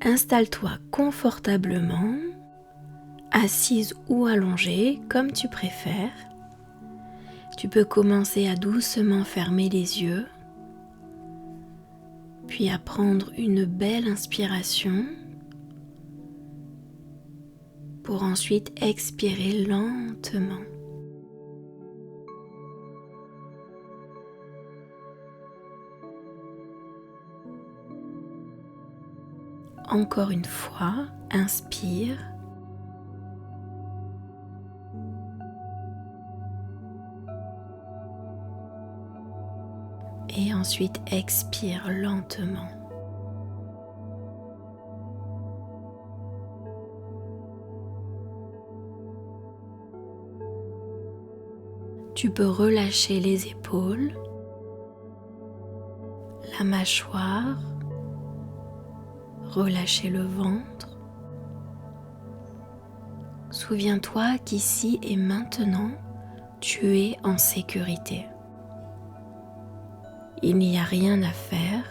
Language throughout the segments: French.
Installe-toi confortablement, assise ou allongée, comme tu préfères. Tu peux commencer à doucement fermer les yeux, puis à prendre une belle inspiration pour ensuite expirer lentement. Encore une fois, inspire. Et ensuite expire lentement. Tu peux relâcher les épaules, la mâchoire, relâcher le ventre. Souviens-toi qu'ici et maintenant, tu es en sécurité. Il n'y a rien à faire,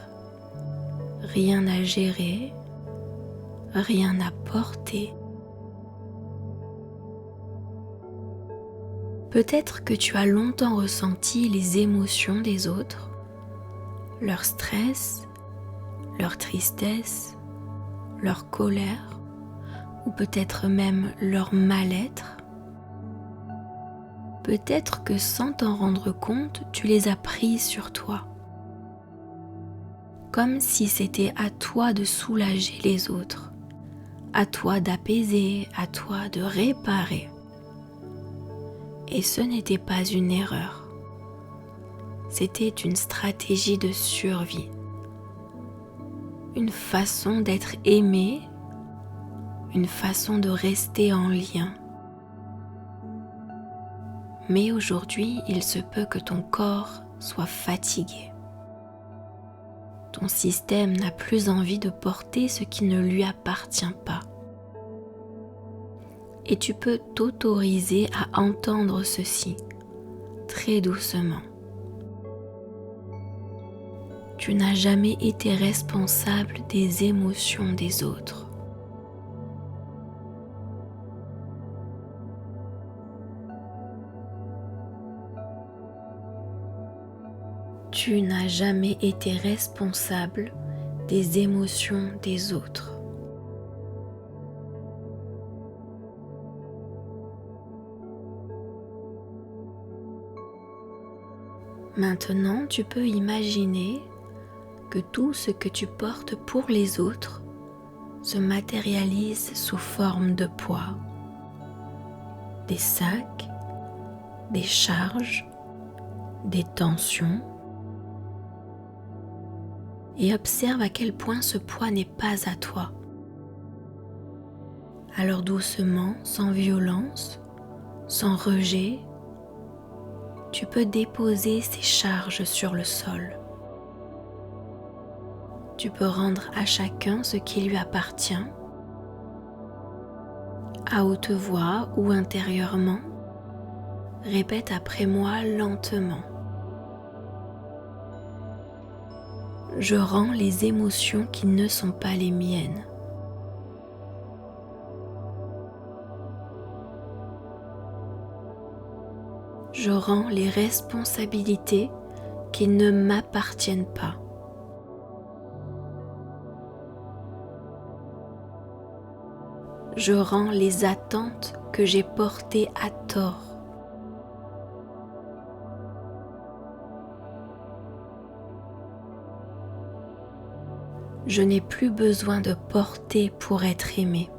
rien à gérer, rien à porter. Peut-être que tu as longtemps ressenti les émotions des autres, leur stress, leur tristesse, leur colère ou peut-être même leur mal-être. Peut-être que sans t'en rendre compte, tu les as prises sur toi. Comme si c'était à toi de soulager les autres, à toi d'apaiser, à toi de réparer. Et ce n'était pas une erreur. C'était une stratégie de survie. Une façon d'être aimé, une façon de rester en lien. Mais aujourd'hui, il se peut que ton corps soit fatigué. Ton système n'a plus envie de porter ce qui ne lui appartient pas. Et tu peux t'autoriser à entendre ceci, très doucement. Tu n'as jamais été responsable des émotions des autres. Tu n'as jamais été responsable des émotions des autres. Maintenant, tu peux imaginer que tout ce que tu portes pour les autres se matérialise sous forme de poids. Des sacs, des charges, des tensions. Et observe à quel point ce poids n'est pas à toi. Alors doucement, sans violence, sans rejet, tu peux déposer ces charges sur le sol. Tu peux rendre à chacun ce qui lui appartient, à haute voix ou intérieurement. Répète après moi lentement. Je rends les émotions qui ne sont pas les miennes. Je rends les responsabilités qui ne m'appartiennent pas. Je rends les attentes que j'ai portées à tort. Je n'ai plus besoin de porter pour être aimé.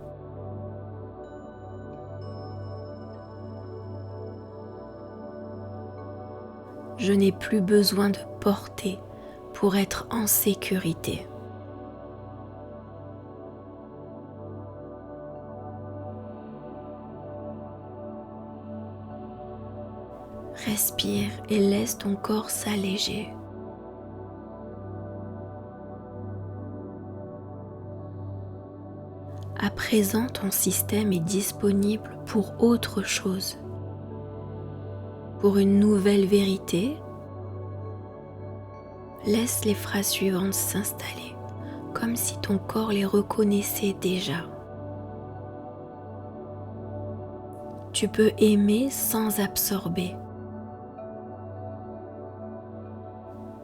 Je n'ai plus besoin de porter pour être en sécurité. Respire et laisse ton corps s'alléger. À présent, ton système est disponible pour autre chose, pour une nouvelle vérité. Laisse les phrases suivantes s'installer, comme si ton corps les reconnaissait déjà. Tu peux aimer sans absorber.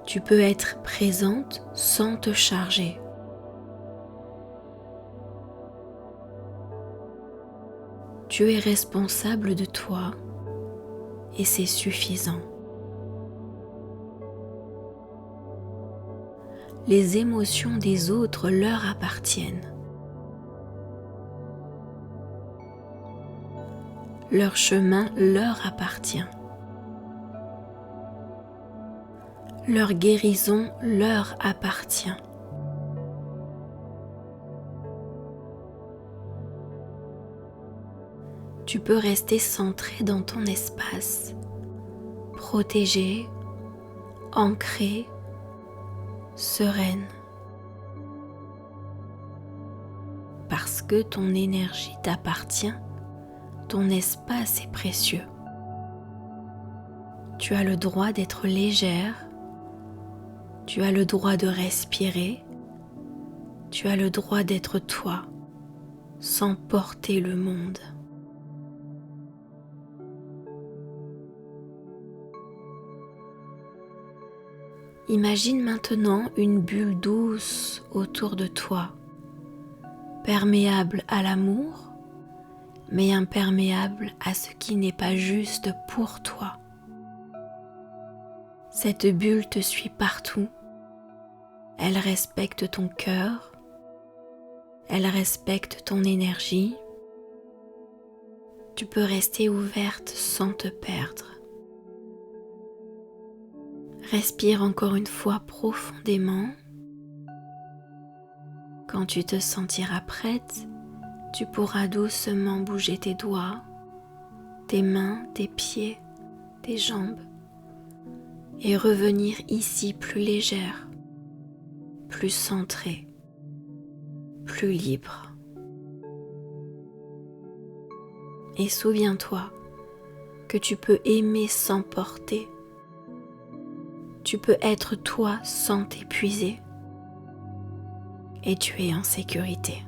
Tu peux être présente sans te charger. Tu es responsable de toi et c'est suffisant. Les émotions des autres leur appartiennent. Leur chemin leur appartient. Leur guérison leur appartient. Tu peux rester centré dans ton espace, protégé, ancré, sereine. Parce que ton énergie t'appartient, ton espace est précieux. Tu as le droit d'être légère, tu as le droit de respirer, tu as le droit d'être toi, sans porter le monde. Imagine maintenant une bulle douce autour de toi, perméable à l'amour, mais imperméable à ce qui n'est pas juste pour toi. Cette bulle te suit partout, elle respecte ton cœur, elle respecte ton énergie. Tu peux rester ouverte sans te perdre. Respire encore une fois profondément. Quand tu te sentiras prête, tu pourras doucement bouger tes doigts, tes mains, tes pieds, tes jambes et revenir ici plus légère, plus centrée, plus libre. Et souviens-toi que tu peux aimer sans porter. Tu peux être toi sans t'épuiser et tu es en sécurité.